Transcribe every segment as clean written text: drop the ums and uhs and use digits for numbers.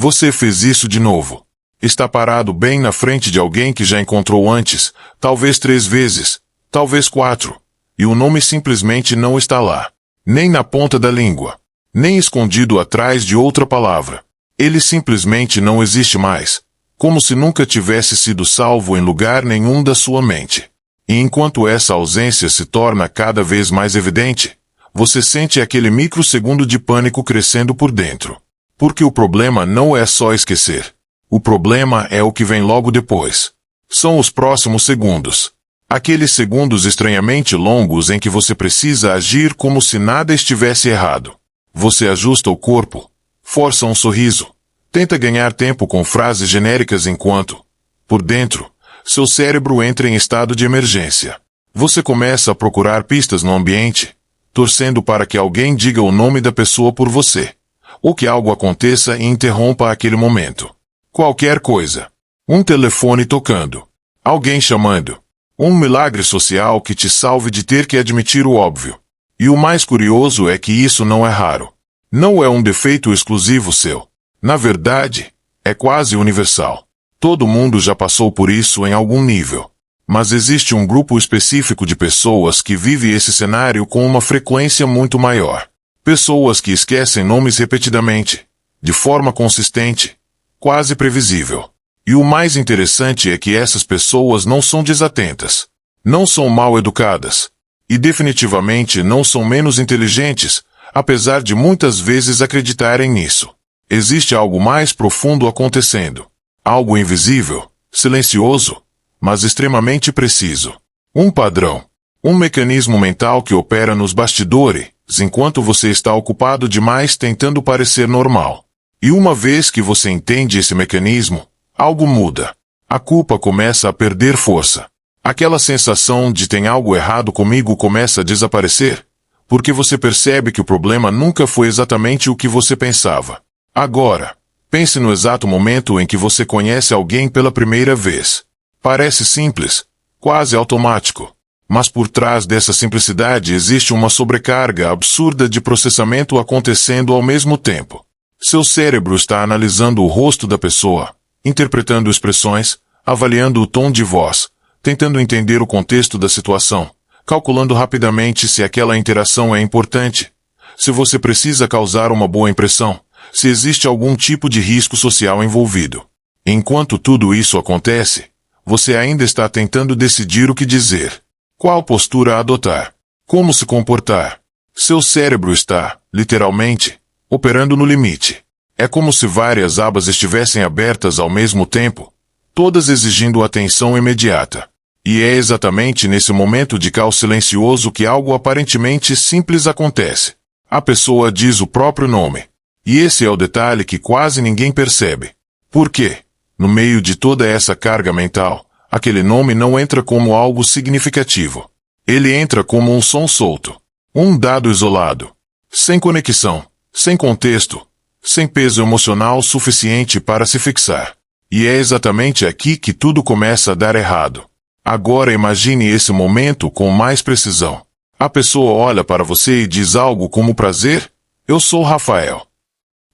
Você fez isso de novo. Está parado bem na frente de alguém que já encontrou antes, talvez 3 vezes, talvez 4, e o nome simplesmente não está lá. Nem na ponta da língua, nem escondido atrás de outra palavra. Ele simplesmente não existe mais, como se nunca tivesse sido salvo em lugar nenhum da sua mente. E enquanto essa ausência se torna cada vez mais evidente, você sente aquele microsegundo de pânico crescendo por dentro. Porque o problema não é só esquecer. O problema é o que vem logo depois. São os próximos segundos. Aqueles segundos estranhamente longos em que você precisa agir como se nada estivesse errado. Você ajusta o corpo, força um sorriso, tenta ganhar tempo com frases genéricas enquanto, por dentro, seu cérebro entra em estado de emergência. Você começa a procurar pistas no ambiente, torcendo para que alguém diga o nome da pessoa por você, ou que algo aconteça e interrompa aquele momento. Qualquer coisa. Um telefone tocando. Alguém chamando. Um milagre social que te salve de ter que admitir o óbvio. E o mais curioso é que isso não é raro. Não é um defeito exclusivo seu. Na verdade, é quase universal. Todo mundo já passou por isso em algum nível. Mas existe um grupo específico de pessoas que vive esse cenário com uma frequência muito maior. Pessoas que esquecem nomes repetidamente, de forma consistente, quase previsível. E o mais interessante é que essas pessoas não são desatentas, não são mal educadas, e definitivamente não são menos inteligentes, apesar de muitas vezes acreditarem nisso. Existe algo mais profundo acontecendo. Algo invisível, silencioso, mas extremamente preciso. Um padrão. Um mecanismo mental que opera nos bastidores, enquanto você está ocupado demais tentando parecer normal. E uma vez que você entende esse mecanismo, algo muda. A culpa começa a perder força. Aquela sensação de tem algo errado comigo começa a desaparecer, porque você percebe que o problema nunca foi exatamente o que você pensava. Agora, pense no exato momento em que você conhece alguém pela primeira vez. Parece simples, quase automático. Mas por trás dessa simplicidade existe uma sobrecarga absurda de processamento acontecendo ao mesmo tempo. Seu cérebro está analisando o rosto da pessoa, interpretando expressões, avaliando o tom de voz, tentando entender o contexto da situação, calculando rapidamente se aquela interação é importante, se você precisa causar uma boa impressão, se existe algum tipo de risco social envolvido. Enquanto tudo isso acontece, você ainda está tentando decidir o que dizer. Qual postura adotar? Como se comportar? Seu cérebro está, literalmente, operando no limite. É como se várias abas estivessem abertas ao mesmo tempo, todas exigindo atenção imediata. E é exatamente nesse momento de caos silencioso que algo aparentemente simples acontece. A pessoa diz o próprio nome. E esse é o detalhe que quase ninguém percebe. Por quê? No meio de toda essa carga mental, aquele nome não entra como algo significativo. Ele entra como um som solto. Um dado isolado. Sem conexão, sem contexto, sem peso emocional suficiente para se fixar. E é exatamente aqui que tudo começa a dar errado. Agora imagine esse momento com mais precisão. A pessoa olha para você e diz algo como prazer, eu sou Rafael.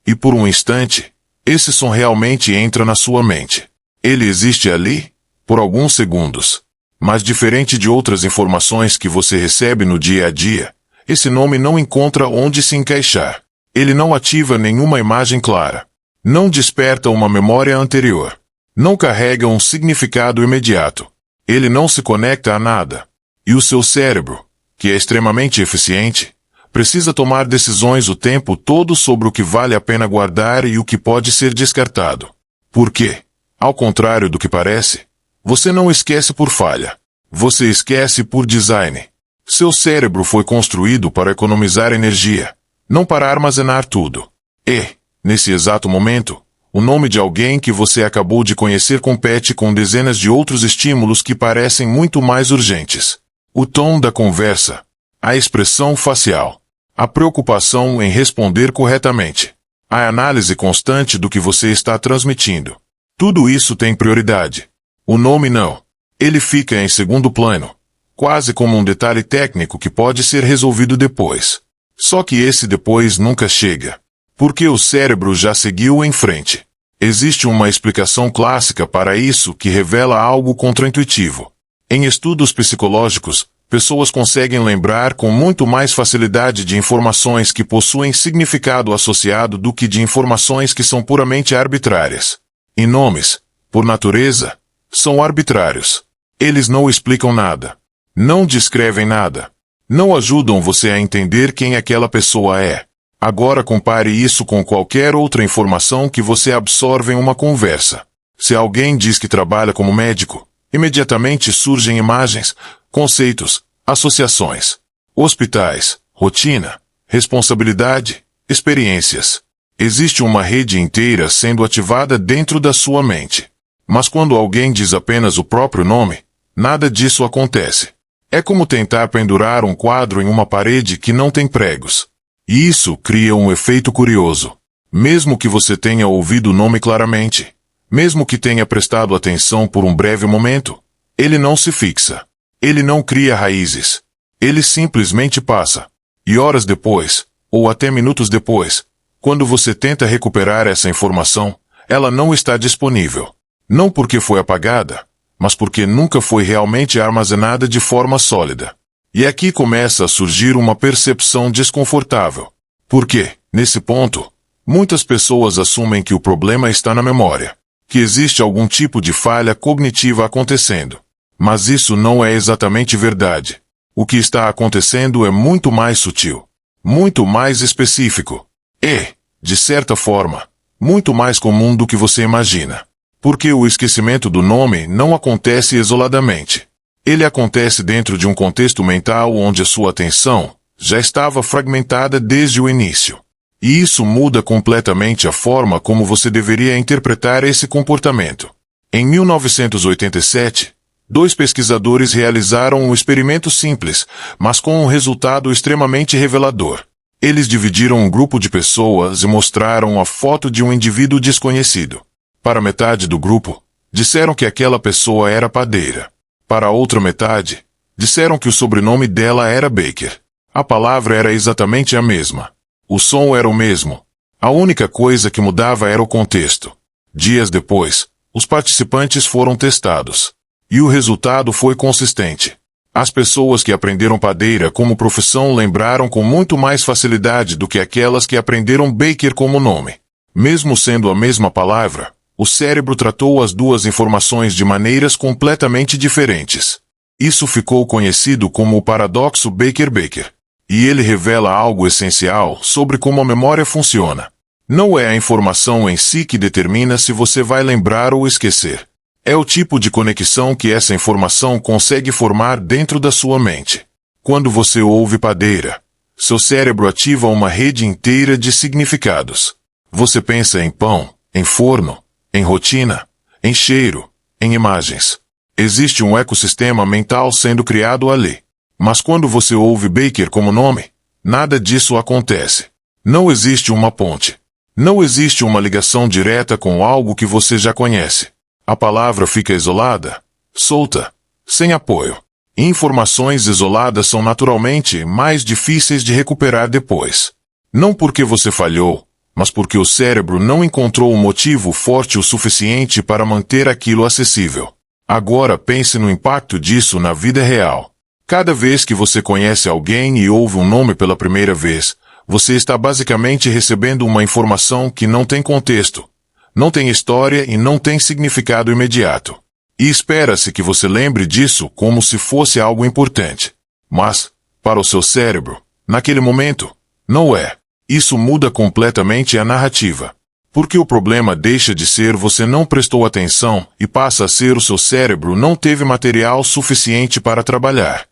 E por um instante, esse som realmente entra na sua mente. Ele existe ali, por alguns segundos. Mas diferente de outras informações que você recebe no dia a dia, esse nome não encontra onde se encaixar. Ele não ativa nenhuma imagem clara. Não desperta uma memória anterior. Não carrega um significado imediato. Ele não se conecta a nada. E o seu cérebro, que é extremamente eficiente, precisa tomar decisões o tempo todo sobre o que vale a pena guardar e o que pode ser descartado. Por quê? Ao contrário do que parece, você não esquece por falha. Você esquece por design. Seu cérebro foi construído para economizar energia, não para armazenar tudo. E, nesse exato momento, o nome de alguém que você acabou de conhecer compete com dezenas de outros estímulos que parecem muito mais urgentes. O tom da conversa, a expressão facial, a preocupação em responder corretamente, a análise constante do que você está transmitindo. Tudo isso tem prioridade. O nome não. Ele fica em segundo plano, quase como um detalhe técnico que pode ser resolvido depois. Só que esse depois nunca chega, porque o cérebro já seguiu em frente. Existe uma explicação clássica para isso que revela algo contraintuitivo. Em estudos psicológicos, pessoas conseguem lembrar com muito mais facilidade de informações que possuem significado associado do que de informações que são puramente arbitrárias. E nomes, por natureza, são arbitrários. Eles não explicam nada. Não descrevem nada. Não ajudam você a entender quem aquela pessoa é. Agora compare isso com qualquer outra informação que você absorve em uma conversa. Se alguém diz que trabalha como médico, imediatamente surgem imagens, conceitos, associações. Hospitais, rotina, responsabilidade, experiências. Existe uma rede inteira sendo ativada dentro da sua mente. Mas quando alguém diz apenas o próprio nome, nada disso acontece. É como tentar pendurar um quadro em uma parede que não tem pregos. E isso cria um efeito curioso. Mesmo que você tenha ouvido o nome claramente, mesmo que tenha prestado atenção por um breve momento, ele não se fixa. Ele não cria raízes. Ele simplesmente passa. E horas depois, ou até minutos depois, quando você tenta recuperar essa informação, ela não está disponível. Não porque foi apagada, mas porque nunca foi realmente armazenada de forma sólida. E aqui começa a surgir uma percepção desconfortável. Porque, nesse ponto, muitas pessoas assumem que o problema está na memória, que existe algum tipo de falha cognitiva acontecendo. Mas isso não é exatamente verdade. O que está acontecendo é muito mais sutil, muito mais específico e, de certa forma, muito mais comum do que você imagina. Porque o esquecimento do nome não acontece isoladamente. Ele acontece dentro de um contexto mental onde a sua atenção já estava fragmentada desde o início. E isso muda completamente a forma como você deveria interpretar esse comportamento. Em 1987, 2 pesquisadores realizaram um experimento simples, mas com um resultado extremamente revelador. Eles dividiram um grupo de pessoas e mostraram a foto de um indivíduo desconhecido. Para metade do grupo, disseram que aquela pessoa era padeira. Para a outra metade, disseram que o sobrenome dela era Baker. A palavra era exatamente a mesma. O som era o mesmo. A única coisa que mudava era o contexto. Dias depois, os participantes foram testados. E o resultado foi consistente. As pessoas que aprenderam padeira como profissão lembraram com muito mais facilidade do que aquelas que aprenderam Baker como nome. Mesmo sendo a mesma palavra, o cérebro tratou as duas informações de maneiras completamente diferentes. Isso ficou conhecido como o paradoxo Baker-Baker. E ele revela algo essencial sobre como a memória funciona. Não é a informação em si que determina se você vai lembrar ou esquecer. É o tipo de conexão que essa informação consegue formar dentro da sua mente. Quando você ouve padeira, seu cérebro ativa uma rede inteira de significados. Você pensa em pão, em forno, em rotina, em cheiro, em imagens. Existe um ecossistema mental sendo criado ali. Mas quando você ouve Baker como nome, nada disso acontece. Não existe uma ponte. Não existe uma ligação direta com algo que você já conhece. A palavra fica isolada, solta, sem apoio. Informações isoladas são naturalmente mais difíceis de recuperar depois. Não porque você falhou, mas porque o cérebro não encontrou um motivo forte o suficiente para manter aquilo acessível. Agora pense no impacto disso na vida real. Cada vez que você conhece alguém e ouve um nome pela primeira vez, você está basicamente recebendo uma informação que não tem contexto, não tem história e não tem significado imediato. E espera-se que você lembre disso como se fosse algo importante. Mas, para o seu cérebro, naquele momento, não é. Isso muda completamente a narrativa. Porque o problema deixa de ser você não prestou atenção e passa a ser o seu cérebro não teve material suficiente para trabalhar.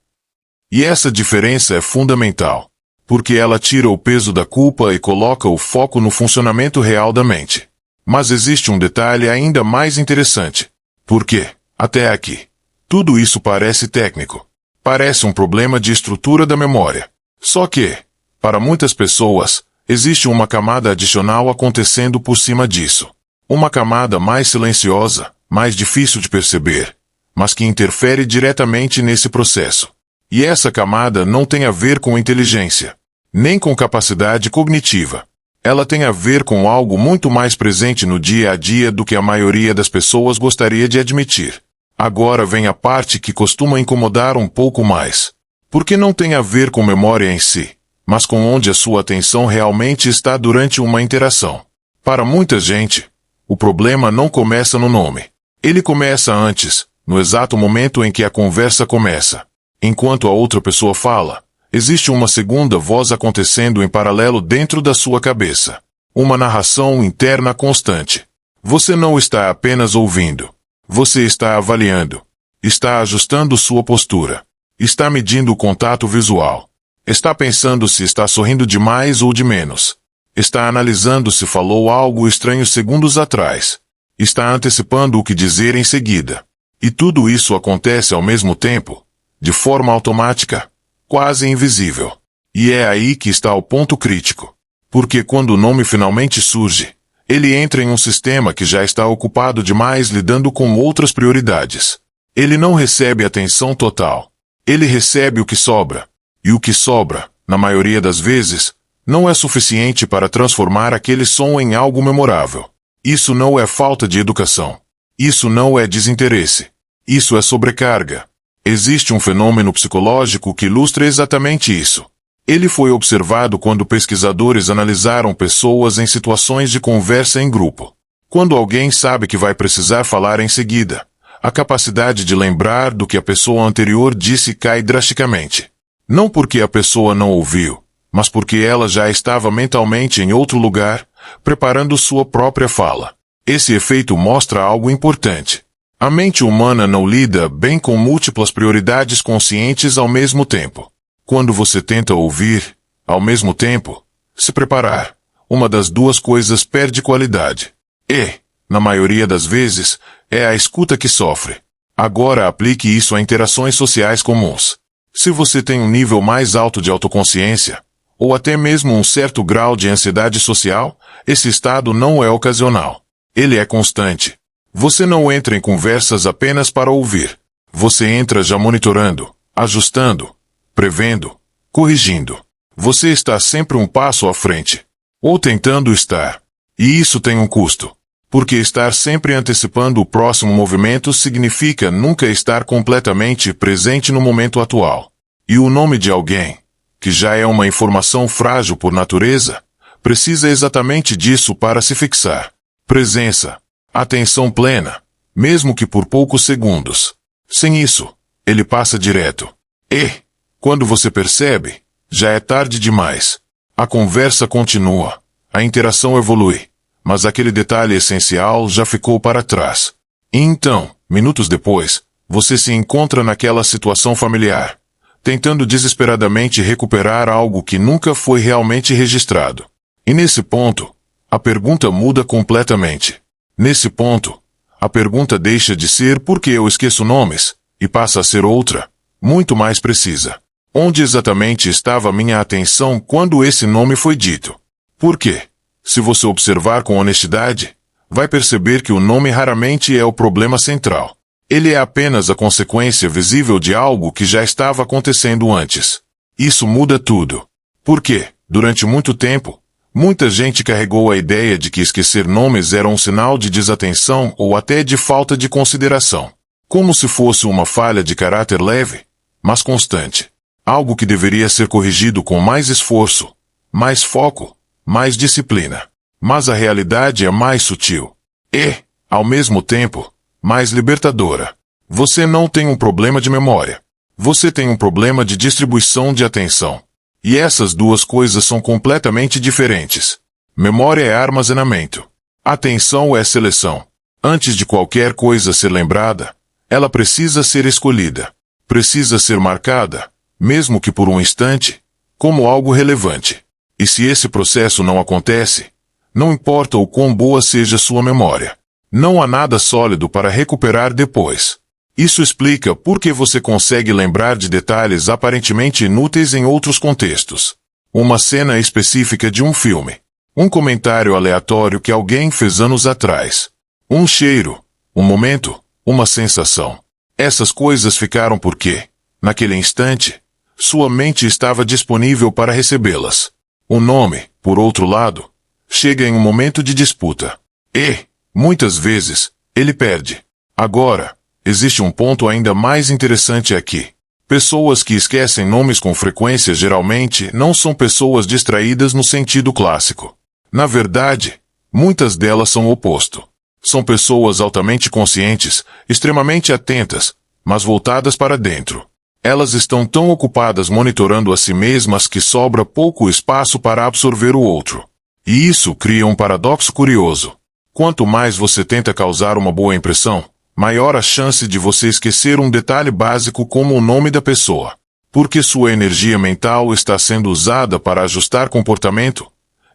E essa diferença é fundamental, porque ela tira o peso da culpa e coloca o foco no funcionamento real da mente. Mas existe um detalhe ainda mais interessante. Porque, até aqui, tudo isso parece técnico. Parece um problema de estrutura da memória. Só que, para muitas pessoas, existe uma camada adicional acontecendo por cima disso. Uma camada mais silenciosa, mais difícil de perceber, mas que interfere diretamente nesse processo. E essa camada não tem a ver com inteligência, nem com capacidade cognitiva. Ela tem a ver com algo muito mais presente no dia a dia do que a maioria das pessoas gostaria de admitir. Agora vem a parte que costuma incomodar um pouco mais. Porque não tem a ver com memória em si, mas com onde a sua atenção realmente está durante uma interação. Para muita gente, o problema não começa no nome. Ele começa antes, no exato momento em que a conversa começa. Enquanto a outra pessoa fala, existe uma segunda voz acontecendo em paralelo dentro da sua cabeça. Uma narração interna constante. Você não está apenas ouvindo. Você está avaliando. Está ajustando sua postura. Está medindo o contato visual. Está pensando se está sorrindo de mais ou de menos. Está analisando se falou algo estranho segundos atrás. Está antecipando o que dizer em seguida. E tudo isso acontece ao mesmo tempo, de forma automática, quase invisível. E é aí que está o ponto crítico. Porque quando o nome finalmente surge, ele entra em um sistema que já está ocupado demais lidando com outras prioridades. Ele não recebe atenção total. Ele recebe o que sobra. E o que sobra, na maioria das vezes, não é suficiente para transformar aquele som em algo memorável. Isso não é falta de educação. Isso não é desinteresse. Isso é sobrecarga. Existe um fenômeno psicológico que ilustra exatamente isso. Ele foi observado quando pesquisadores analisaram pessoas em situações de conversa em grupo. Quando alguém sabe que vai precisar falar em seguida, a capacidade de lembrar do que a pessoa anterior disse cai drasticamente. Não porque a pessoa não ouviu, mas porque ela já estava mentalmente em outro lugar, preparando sua própria fala. Esse efeito mostra algo importante. A mente humana não lida bem com múltiplas prioridades conscientes ao mesmo tempo. Quando você tenta ouvir, ao mesmo tempo, se preparar, uma das duas coisas perde qualidade. E, na maioria das vezes, é a escuta que sofre. Agora aplique isso a interações sociais comuns. Se você tem um nível mais alto de autoconsciência, ou até mesmo um certo grau de ansiedade social, esse estado não é ocasional. Ele é constante. Você não entra em conversas apenas para ouvir. Você entra já monitorando, ajustando, prevendo, corrigindo. Você está sempre um passo à frente. Ou tentando estar. E isso tem um custo. Porque estar sempre antecipando o próximo movimento significa nunca estar completamente presente no momento atual. E o nome de alguém, que já é uma informação frágil por natureza, precisa exatamente disso para se fixar. Presença. Atenção plena, mesmo que por poucos segundos. Sem isso, ele passa direto. E, quando você percebe, já é tarde demais. A conversa continua, a interação evolui, mas aquele detalhe essencial já ficou para trás. E então, minutos depois, você se encontra naquela situação familiar, tentando desesperadamente recuperar algo que nunca foi realmente registrado. E nesse ponto, a pergunta muda completamente. Nesse ponto, a pergunta deixa de ser por que eu esqueço nomes, e passa a ser outra, muito mais precisa. Onde exatamente estava minha atenção quando esse nome foi dito? Por quê? Se você observar com honestidade, vai perceber que o nome raramente é o problema central. Ele é apenas a consequência visível de algo que já estava acontecendo antes. Isso muda tudo. Por quê? Durante muito tempo, muita gente carregou a ideia de que esquecer nomes era um sinal de desatenção ou até de falta de consideração. Como se fosse uma falha de caráter leve, mas constante. Algo que deveria ser corrigido com mais esforço, mais foco, mais disciplina. Mas a realidade é mais sutil. E, ao mesmo tempo, mais libertadora. Você não tem um problema de memória. Você tem um problema de distribuição de atenção. E essas duas coisas são completamente diferentes. Memória é armazenamento. Atenção é seleção. Antes de qualquer coisa ser lembrada, ela precisa ser escolhida. Precisa ser marcada, mesmo que por um instante, como algo relevante. E se esse processo não acontece, não importa o quão boa seja sua memória, não há nada sólido para recuperar depois. Isso explica por que você consegue lembrar de detalhes aparentemente inúteis em outros contextos. Uma cena específica de um filme. Um comentário aleatório que alguém fez anos atrás. Um cheiro. Um momento. Uma sensação. Essas coisas ficaram porque, naquele instante, sua mente estava disponível para recebê-las. O nome, por outro lado, chega em um momento de disputa. E, muitas vezes, ele perde. Agora, existe um ponto ainda mais interessante aqui. Pessoas que esquecem nomes com frequência geralmente não são pessoas distraídas no sentido clássico. Na verdade, muitas delas são o oposto. São pessoas altamente conscientes, extremamente atentas, mas voltadas para dentro. Elas estão tão ocupadas monitorando a si mesmas que sobra pouco espaço para absorver o outro. E isso cria um paradoxo curioso. Quanto mais você tenta causar uma boa impressão, maior a chance de você esquecer um detalhe básico como o nome da pessoa. Porque sua energia mental está sendo usada para ajustar comportamento,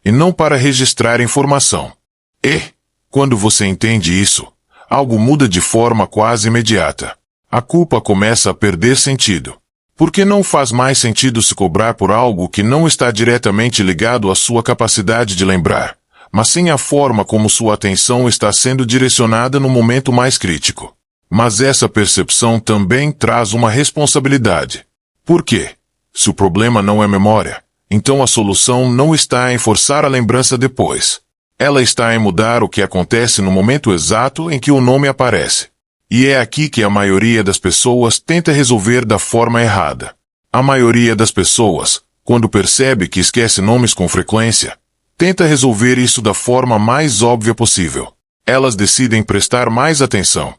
e não para registrar informação. E, quando você entende isso, algo muda de forma quase imediata. A culpa começa a perder sentido. Porque não faz mais sentido se cobrar por algo que não está diretamente ligado à sua capacidade de lembrar, mas sim à forma como sua atenção está sendo direcionada no momento mais crítico. Mas essa percepção também traz uma responsabilidade. Por quê? Se o problema não é memória, então a solução não está em forçar a lembrança depois. Ela está em mudar o que acontece no momento exato em que o nome aparece. E é aqui que a maioria das pessoas tenta resolver da forma errada. A maioria das pessoas, quando percebe que esquece nomes com frequência, tenta resolver isso da forma mais óbvia possível. Elas decidem prestar mais atenção.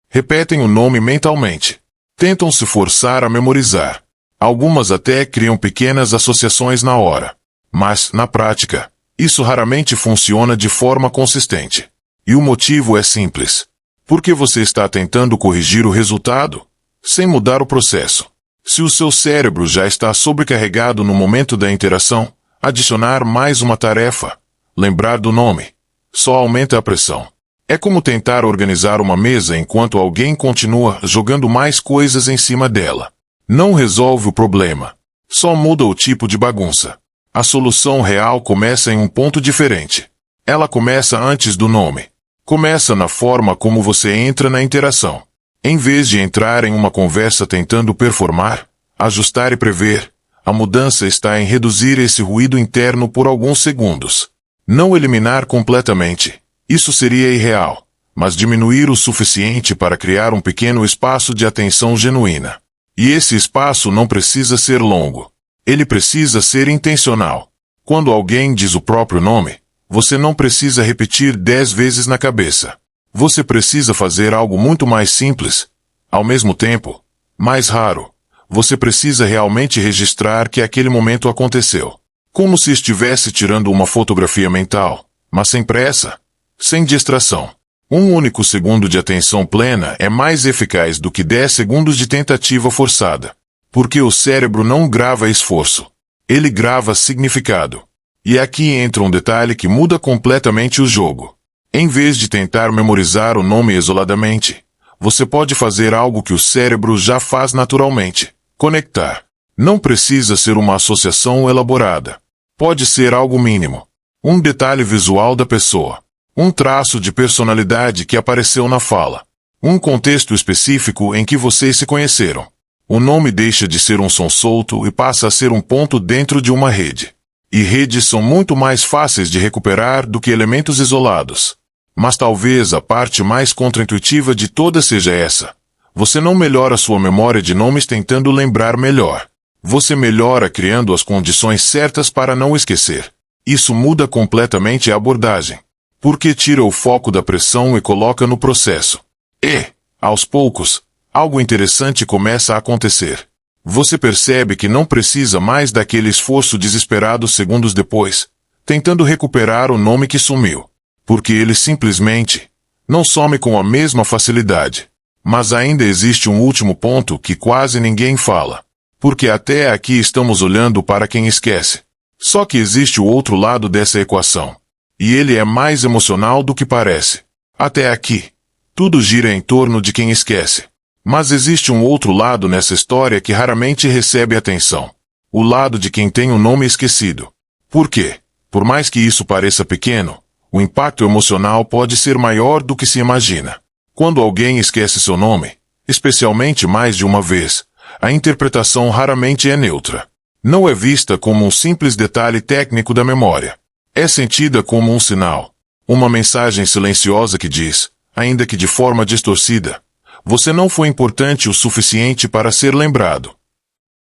Repetem o nome mentalmente. Tentam se forçar a memorizar. Algumas até criam pequenas associações na hora. Mas, na prática, isso raramente funciona de forma consistente. E o motivo é simples. Porque você está tentando corrigir o resultado, sem mudar o processo. Se o seu cérebro já está sobrecarregado no momento da interação, adicionar mais uma tarefa, lembrar do nome, só aumenta a pressão. É como tentar organizar uma mesa enquanto alguém continua jogando mais coisas em cima dela. Não resolve o problema, só muda o tipo de bagunça. A solução real começa em um ponto diferente. Ela começa antes do nome. Começa na forma como você entra na interação. Em vez de entrar em uma conversa tentando performar, ajustar e prever, a mudança está em reduzir esse ruído interno por alguns segundos. Não eliminar completamente. Isso seria irreal, mas diminuir o suficiente para criar um pequeno espaço de atenção genuína. E esse espaço não precisa ser longo. Ele precisa ser intencional. Quando alguém diz o próprio nome, você não precisa repetir 10 vezes na cabeça. Você precisa fazer algo muito mais simples. Ao mesmo tempo, mais raro. Você precisa realmente registrar que aquele momento aconteceu. Como se estivesse tirando uma fotografia mental, mas sem pressa, sem distração. Um único segundo de atenção plena é mais eficaz do que 10 segundos de tentativa forçada. Porque o cérebro não grava esforço. Ele grava significado. E aqui entra um detalhe que muda completamente o jogo. Em vez de tentar memorizar o nome isoladamente, você pode fazer algo que o cérebro já faz naturalmente. Conectar. Não precisa ser uma associação elaborada. Pode ser algo mínimo. Um detalhe visual da pessoa. Um traço de personalidade que apareceu na fala. Um contexto específico em que vocês se conheceram. O nome deixa de ser um som solto e passa a ser um ponto dentro de uma rede. E redes são muito mais fáceis de recuperar do que elementos isolados. Mas talvez a parte mais contraintuitiva de todas seja essa. Você não melhora sua memória de nomes tentando lembrar melhor. Você melhora criando as condições certas para não esquecer. Isso muda completamente a abordagem. Porque tira o foco da pressão e coloca no processo. E, aos poucos, algo interessante começa a acontecer. Você percebe que não precisa mais daquele esforço desesperado segundos depois, tentando recuperar o nome que sumiu. Porque ele simplesmente não some com a mesma facilidade. Mas ainda existe um último ponto que quase ninguém fala. Porque até aqui estamos olhando para quem esquece. Só que existe o outro lado dessa equação. E ele é mais emocional do que parece. Até aqui, tudo gira em torno de quem esquece. Mas existe um outro lado nessa história que raramente recebe atenção. O lado de quem tem o nome esquecido. Por quê? Por mais que isso pareça pequeno, o impacto emocional pode ser maior do que se imagina. Quando alguém esquece seu nome, especialmente mais de uma vez, a interpretação raramente é neutra. Não é vista como um simples detalhe técnico da memória. É sentida como um sinal. Uma mensagem silenciosa que diz, ainda que de forma distorcida, você não foi importante o suficiente para ser lembrado.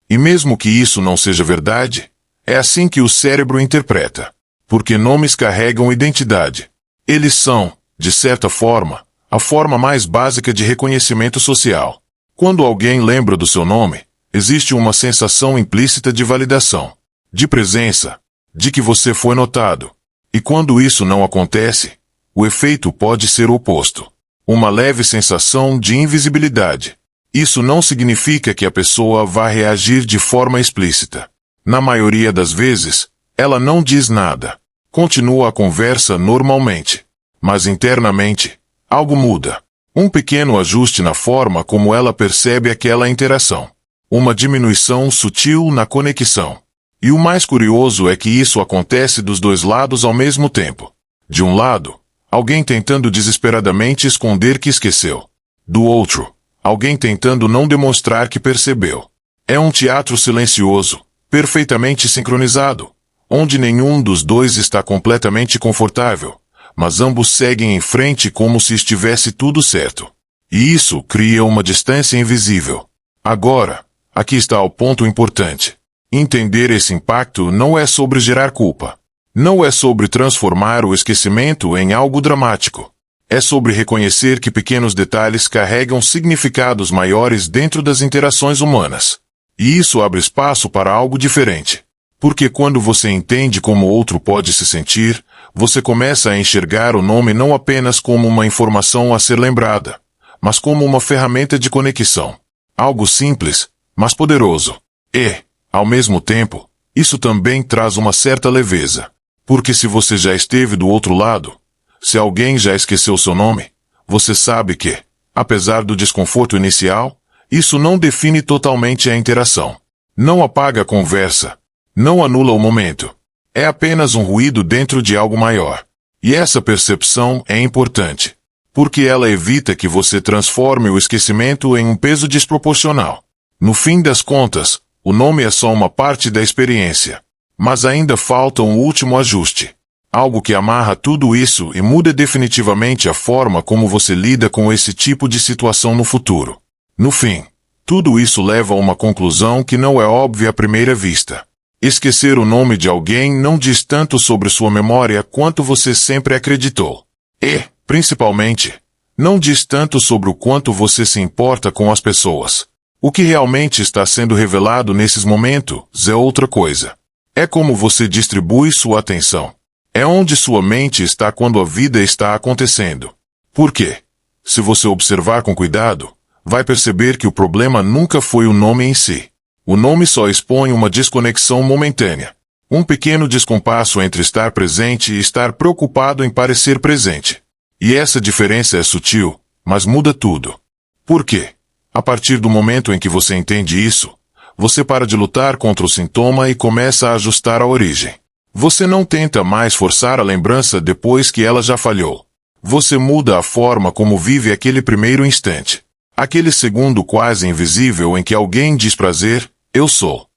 E mesmo que isso não seja verdade, é assim que o cérebro interpreta. Porque nomes carregam identidade. Eles são, de certa forma, a forma mais básica de reconhecimento social. Quando alguém lembra do seu nome, existe uma sensação implícita de validação, de presença, de que você foi notado. E quando isso não acontece, o efeito pode ser o oposto. Uma leve sensação de invisibilidade. Isso não significa que a pessoa vá reagir de forma explícita. Na maioria das vezes, ela não diz nada. Continua a conversa normalmente. Mas internamente, algo muda. Um pequeno ajuste na forma como ela percebe aquela interação. Uma diminuição sutil na conexão. E o mais curioso é que isso acontece dos dois lados ao mesmo tempo. De um lado, alguém tentando desesperadamente esconder que esqueceu. Do outro, alguém tentando não demonstrar que percebeu. É um teatro silencioso, perfeitamente sincronizado, onde nenhum dos dois está completamente confortável, mas ambos seguem em frente como se estivesse tudo certo. E isso cria uma distância invisível. Agora, aqui está o ponto importante. Entender esse impacto não é sobre gerar culpa. Não é sobre transformar o esquecimento em algo dramático. É sobre reconhecer que pequenos detalhes carregam significados maiores dentro das interações humanas. E isso abre espaço para algo diferente. Porque quando você entende como o outro pode se sentir, você começa a enxergar o nome não apenas como uma informação a ser lembrada, mas como uma ferramenta de conexão. Algo simples, mas poderoso. E, ao mesmo tempo, isso também traz uma certa leveza. Porque se você já esteve do outro lado, se alguém já esqueceu seu nome, você sabe que, apesar do desconforto inicial, isso não define totalmente a interação. Não apaga a conversa. Não anula o momento. É apenas um ruído dentro de algo maior. E essa percepção é importante, porque ela evita que você transforme o esquecimento em um peso desproporcional. No fim das contas, o nome é só uma parte da experiência. Mas ainda falta um último ajuste. Algo que amarra tudo isso e muda definitivamente a forma como você lida com esse tipo de situação no futuro. No fim, tudo isso leva a uma conclusão que não é óbvia à primeira vista. Esquecer o nome de alguém não diz tanto sobre sua memória quanto você sempre acreditou. E, principalmente, não diz tanto sobre o quanto você se importa com as pessoas. O que realmente está sendo revelado nesses momentos é outra coisa. É como você distribui sua atenção. É onde sua mente está quando a vida está acontecendo. Por quê? Se você observar com cuidado, vai perceber que o problema nunca foi o nome em si. O nome só expõe uma desconexão momentânea. Um pequeno descompasso entre estar presente e estar preocupado em parecer presente. E essa diferença é sutil, mas muda tudo. Por quê? A partir do momento em que você entende isso, você para de lutar contra o sintoma e começa a ajustar a origem. Você não tenta mais forçar a lembrança depois que ela já falhou. Você muda a forma como vive aquele primeiro instante. Aquele segundo quase invisível em que alguém diz prazer, eu sou.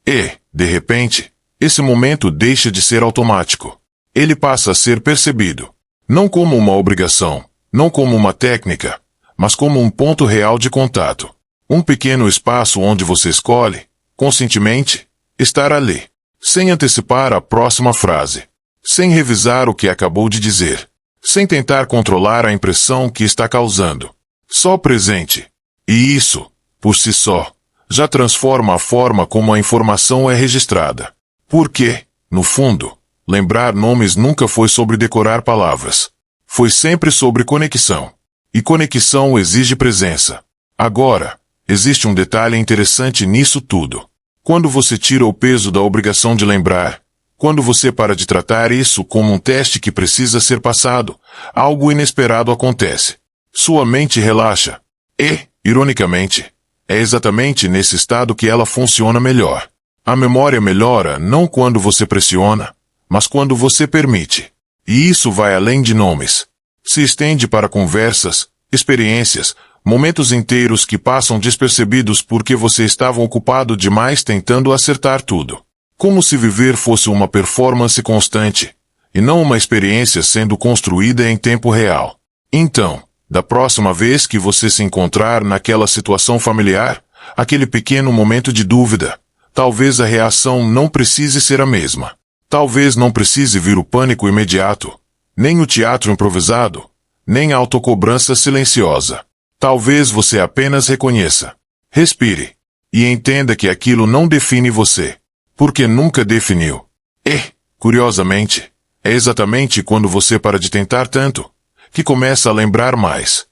E, de repente, esse momento deixa de ser automático. Ele passa a ser percebido. Não como uma obrigação, não como uma técnica, mas como um ponto real de contato. Um pequeno espaço onde você escolhe, conscientemente, estar ali. Sem antecipar a próxima frase. Sem revisar o que acabou de dizer. Sem tentar controlar a impressão que está causando. Só presente. E isso, por si só, já transforma a forma como a informação é registrada. Porque, no fundo, lembrar nomes nunca foi sobre decorar palavras. Foi sempre sobre conexão. E conexão exige presença. Agora, existe um detalhe interessante nisso tudo. Quando você tira o peso da obrigação de lembrar, quando você para de tratar isso como um teste que precisa ser passado, algo inesperado acontece. Sua mente relaxa. E, ironicamente, é exatamente nesse estado que ela funciona melhor. A memória melhora não quando você pressiona, mas quando você permite. E isso vai além de nomes. Se estende para conversas, experiências, momentos inteiros que passam despercebidos porque você estava ocupado demais tentando acertar tudo. Como se viver fosse uma performance constante, e não uma experiência sendo construída em tempo real. Então, da próxima vez que você se encontrar naquela situação familiar, aquele pequeno momento de dúvida, talvez a reação não precise ser a mesma. Talvez não precise vir o pânico imediato, nem o teatro improvisado, nem a autocobrança silenciosa. Talvez você apenas reconheça, respire, e entenda que aquilo não define você, porque nunca definiu. E, curiosamente, é exatamente quando você para de tentar tanto, que começa a lembrar mais.